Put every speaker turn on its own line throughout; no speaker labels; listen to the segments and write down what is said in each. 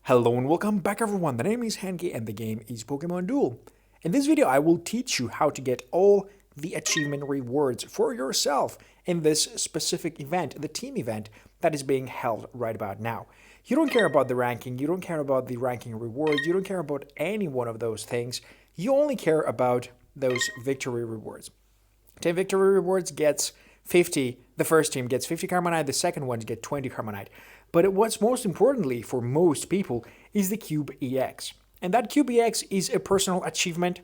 Hello and welcome back everyone, the name is Henki and the game is Pokemon Duel. In this video I will teach you how to get all the achievement rewards for yourself in this specific event, the team event that is being held right about now. You don't care about the ranking, you don't care about the ranking rewards, you don't care about any one of those things, you only care about those victory rewards. 10 victory rewards gets 50, the first team gets 50 Carbonite, the second one gets 20 Carbonite. But what's most importantly for most people is the Cube EX. And that Cube EX is a personal achievement.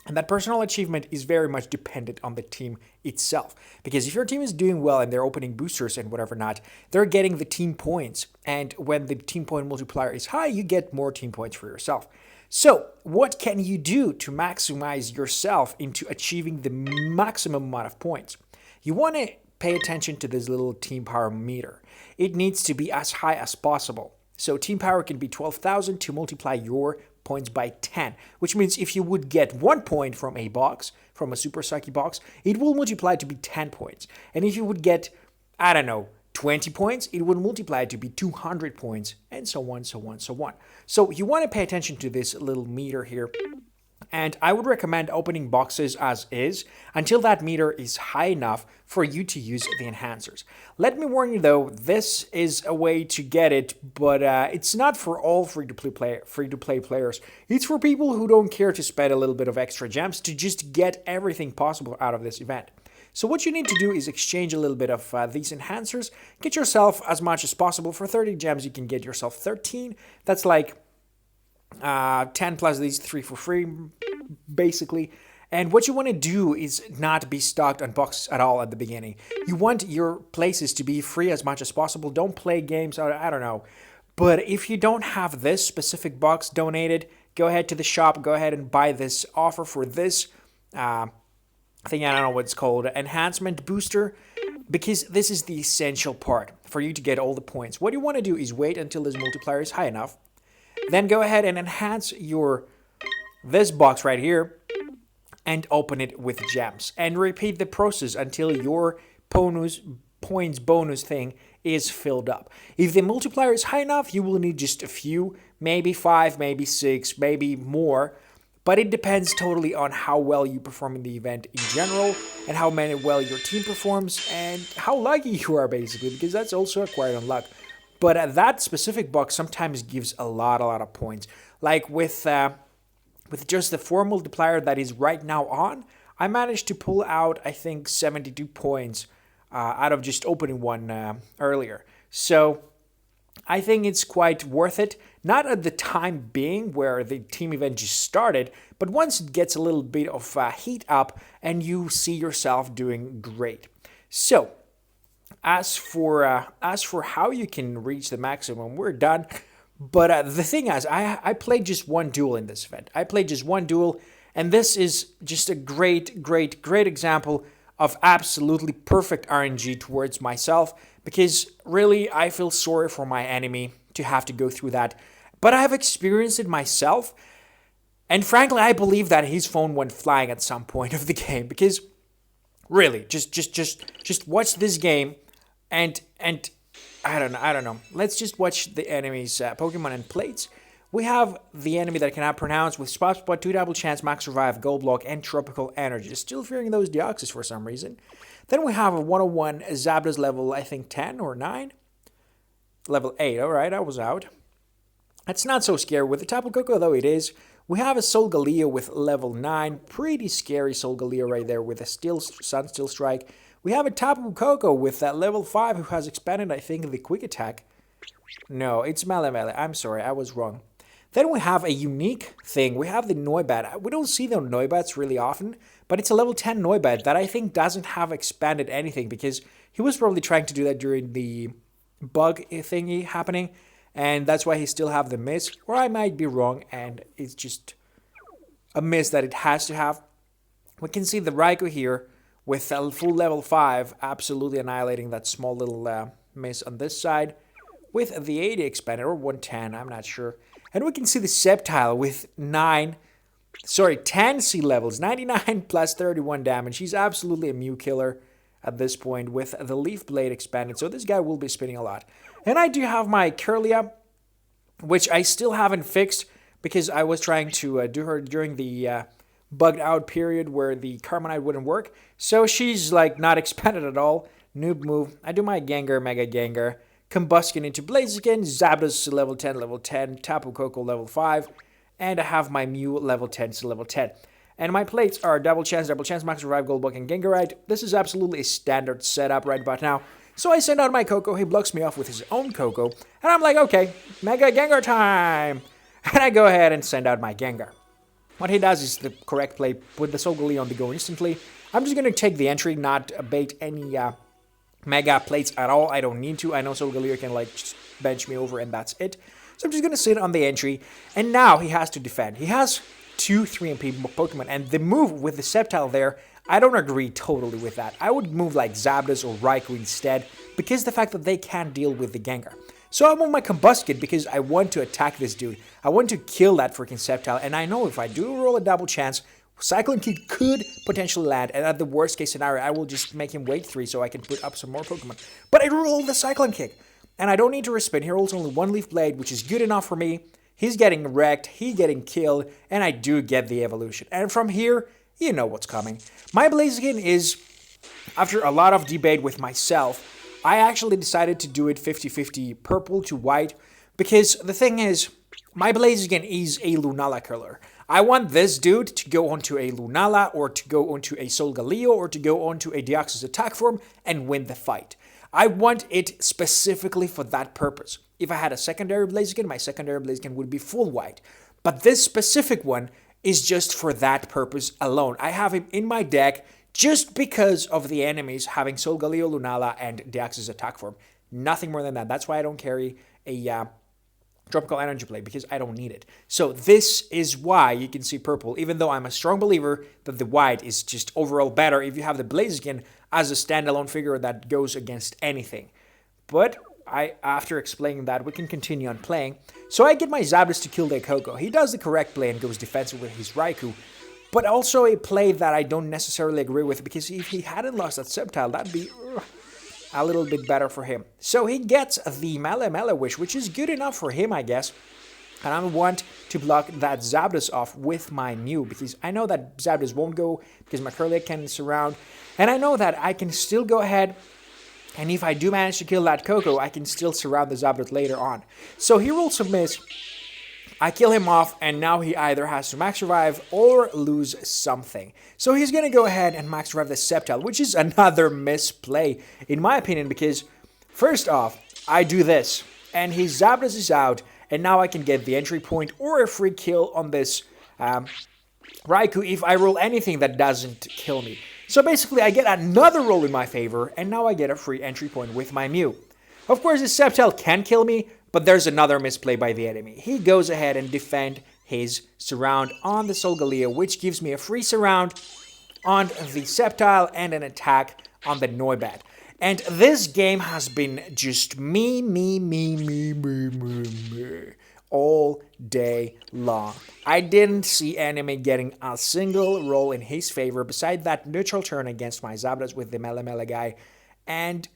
And that personal achievement is very much dependent on the team itself. Because if your team is doing well and they're opening boosters and whatever not, they're getting the team points. And when the team point multiplier is high, you get more team points for yourself. So what can you do to maximize yourself into achieving the maximum amount of points? You want to pay attention to this little team power meter. It needs to be as high as possible. So team power can be 12,000 to multiply your points by 10, which means if you would get 1 point from a box, from a Super Psyche box, it will multiply to be 10 points. And if you would get, I don't know, 20 points, it would multiply to be 200 points, and so on, so on, so on. So you want to pay attention to this little meter here. And I would recommend opening boxes as is until that meter is high enough for you to use the enhancers. Let me warn you though, this is a way to get it, but it's not for all free-to-play players. It's for people who don't care to spend a little bit of extra gems to just get everything possible out of this event. So what you need to do is exchange a little bit of these enhancers, get yourself as much as possible. For 30 gems, you can get yourself 13. That's like 10 plus these 3 for free, basically. And what you want to do is not be stocked on boxes at all at the beginning. You want your places to be free as much as possible. Don't play games, I don't know. But if you don't have this specific box donated, go ahead to the shop, go ahead and buy this offer for this thing, I don't know what it's called, enhancement booster, because this is the essential part for you to get all the points. What you want to do is wait until this multiplier is high enough. Then go ahead and enhance this box right here and open it with gems. And repeat the process until your points bonus thing is filled up. If the multiplier is high enough, you will need just a few, maybe 5, maybe 6, maybe more. But it depends totally on how well you perform in the event in general and how well your team performs and how lucky you are basically, because that's also acquired on luck. But that specific box sometimes gives a lot of points. Like with just the 4 multiplier that is right now on, I managed to pull out, I think, 72 points out of just opening one earlier. So I think it's quite worth it. Not at the time being where the team event just started, but once it gets a little bit of heat up and you see yourself doing great. So as for how you can reach the maximum, we're done. But the thing is, I played just one duel in this event. I played just one duel, and this is just a great example of absolutely perfect RNG towards myself, because really I feel sorry for my enemy to have to go through that. But I have experienced it myself, and frankly, I believe that his phone went flying at some point of the game, because really, just watch this game, and I don't know. Let's just watch the enemy's Pokemon and plates. We have the enemy that I cannot pronounce with Spot, 2 double chance, max revive, gold block, and tropical energy. Still fearing those Deoxys for some reason. Then we have a 101 Zapdos level, I think 10 or 9. Level 8, alright, I was out. That's not so scary. With the Tapu Koko though it is. We have a Solgaleo with level 9. Pretty scary Solgaleo right there with a Sun Steel Strike. We have a Tapu Koko with that level 5 who has expanded, I think, the Quick Attack. No, it's Mele. I'm sorry, I was wrong. Then we have a unique thing. We have the Noibat. We don't see the Noibats really often, but it's a level 10 Noibat that I think doesn't have expanded anything, because he was probably trying to do that during the bug thingy happening, and that's why he still have the miss, or I might be wrong, and it's just a miss that it has to have. We can see the Raikou here with a full level 5, absolutely annihilating that small little miss on this side, with the 80 expanded, or 110, I'm not sure. And we can see the Sceptile with 10 sea levels, 99 plus 31 damage. He's absolutely a Mew killer at this point with the Leaf Blade expanded, so this guy will be spinning a lot. And I do have my Kirlia which I still haven't fixed because I was trying to do her during the bugged out period where the Carbonite wouldn't work. So she's like not expanded at all. Noob move. I do my Gengar, Mega Gengar, Combustion into Blaziken, Zapdos level 10, Tapu Koko level 5, and I have my Mew level 10 to level 10. And my plates are Double Chance, Max Revive, Gold Block, and Gengarite. This is absolutely a standard setup right about now. So I send out my Koko, he blocks me off with his own Koko, and I'm like, okay, Mega Gengar time! And I go ahead and send out my Gengar. What he does is the correct play, put the Solgaleo on the go instantly. I'm just going to take the entry, not bait any Mega plates at all. I don't need to. I know Solgaleo can like just bench me over and that's it. So I'm just going to sit on the entry, and now he has to defend. He has 2 3MP Pokemon, and the move with the Sceptile there, I don't agree totally with that. I would move like Zapdos or Raikou instead, because the fact that they can't deal with the Gengar. So I move my Combustion because I want to attack this dude. I want to kill that freaking Sceptile, and I know if I do roll a Double Chance, Cyclone Kick could potentially land, and at the worst case scenario, I will just make him wait 3 so I can put up some more Pokemon. But I roll the Cyclone Kick, and I don't need to respin. He rolls only 1 Leaf Blade, which is good enough for me. He's getting wrecked, he's getting killed, and I do get the evolution. And from here, you know what's coming. My Blaziken is, after a lot of debate with myself, I actually decided to do it 50-50 purple to white, because the thing is, my Blaziken is a Lunala killer. I want this dude to go onto a Lunala, or to go onto a Solgaleo, or to go onto a Deoxys attack form and win the fight. I want it specifically for that purpose. If I had a secondary Blaziken, my secondary Blaziken would be full white. But this specific one is just for that purpose alone. I have him in my deck just because of the enemies having Solgaleo, Lunala, and Deoxys attack form. Nothing more than that. That's why I don't carry a Tropical Energy play, because I don't need it. So this is why you can see purple, even though I'm a strong believer that the white is just overall better if you have the Blaziken as a standalone figure that goes against anything. But after explaining that, we can continue on playing. So I get my Zapdos to kill the Koko. He does the correct play and goes defensive with his Raikou, but also a play that I don't necessarily agree with, because if he hadn't lost that Sceptile, that'd be a little bit better for him. So he gets the Mele Wish, which is good enough for him, I guess. And I want to block that Zapdos off with my Mew, because I know that Zapdos won't go, because my Curly can surround. And I know that I can still go ahead, and if I do manage to kill that Koko, I can still surround the Zapdos later on. So he rolls a miss. I kill him off, and now he either has to Max Revive or lose something. So he's going to go ahead and Max Revive the Sceptile, which is another misplay, in my opinion, because first off, I do this, and his Zapdos is out, and now I can get the entry point or a free kill on this Raikou if I roll anything that doesn't kill me. So basically, I get another roll in my favor, and now I get a free entry point with my Mew. Of course, this Sceptile can kill me, but there's another misplay by the enemy. He goes ahead and defend his surround on the Solgaleo, which gives me a free surround on the Sceptile and an attack on the Noibat. And this game has been just me all day long. I didn't see enemy getting a single roll in his favor beside that neutral turn against my Zapdos with the Mele guy. And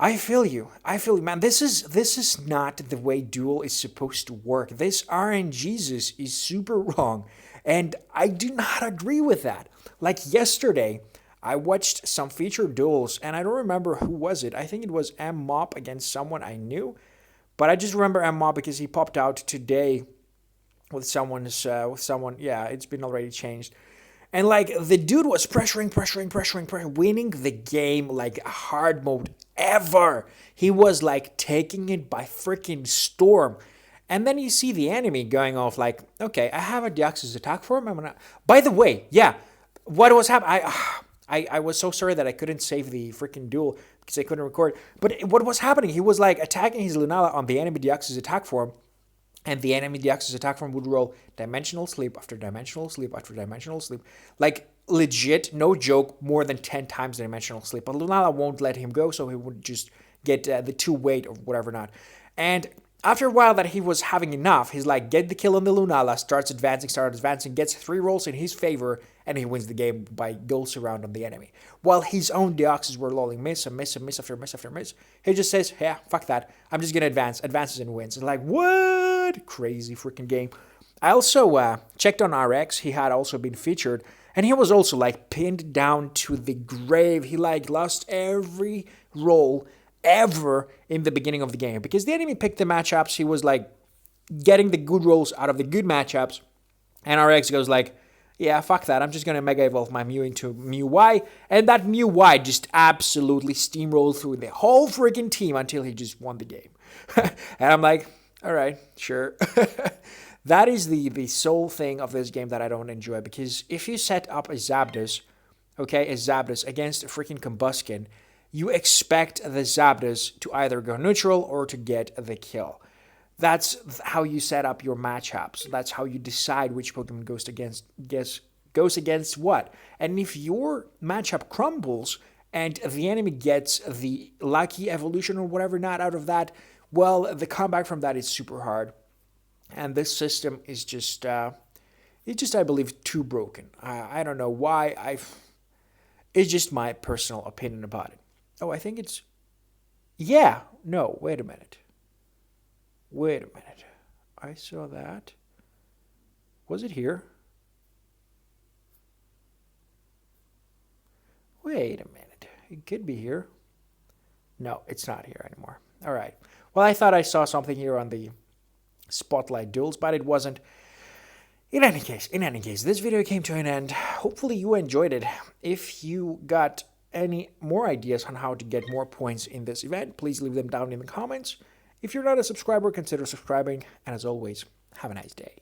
I feel you, man. This is not the way Duel is supposed to work. This RNGesus is super wrong, and I do not agree with that. Like yesterday, I watched some featured duels, and I don't remember who was it. I think it was M-Mop against someone I knew, but I just remember M-Mop because he popped out today with someone. Yeah, it's been already changed. And like the dude was pressuring, winning the game like a hard mode ever. He was like taking it by freaking storm. And then you see the enemy going off like, okay, I have a Deoxys attack form. I'm gonna. By the way, yeah, what was happening? I was so sorry that I couldn't save the freaking duel because I couldn't record. But what was happening? He was like attacking his Lunala on the enemy Deoxys attack form. And the enemy Deoxys attack form would roll Dimensional Sleep after Dimensional Sleep after Dimensional Sleep. Like, legit, no joke, more than 10 times Dimensional Sleep. But Lunala won't let him go, so he would just get the 2 weight or whatever not. And after a while that he was having enough, he's like, get the kill on the Lunala, starts advancing, gets 3 rolls in his favor, and he wins the game by goal surround on the enemy. While his own Deoxys were lolling miss after miss. He just says, yeah, fuck that. I'm just going to advances and wins. And like, what? What? Crazy freaking game. I also checked on RX. He had also been featured, and he was also like pinned down to the grave. He like lost every roll ever in the beginning of the game because the enemy picked the matchups. He was like getting the good rolls out of the good matchups, and RX goes like, yeah, fuck that. I'm just going to Mega Evolve my Mew into Mew Y. And that Mew Y just absolutely steamrolled through the whole freaking team until he just won the game. And I'm like, all right, sure. That is the sole thing of this game that I don't enjoy. Because if you set up a Zapdos, okay, a Zapdos against a freaking Combuskin, you expect the Zapdos to either go neutral or to get the kill. That's how you set up your matchups. That's how you decide which Pokemon goes against what. And if your matchup crumbles and the enemy gets the lucky evolution or whatever not out of that, well, the comeback from that is super hard. And this system is just, I believe, too broken. I don't know why. It's just my personal opinion about it. Oh, I think it's, yeah, no, wait a minute. Wait a minute. I saw that. Was it here? Wait a minute. It could be here. No, it's not here anymore. All right. Well, I thought I saw something here on the Spotlight Duels, but it wasn't. In any case, this video came to an end. Hopefully you enjoyed it. If you got any more ideas on how to get more points in this event, please leave them down in the comments. If you're not a subscriber, consider subscribing, and as always, have a nice day.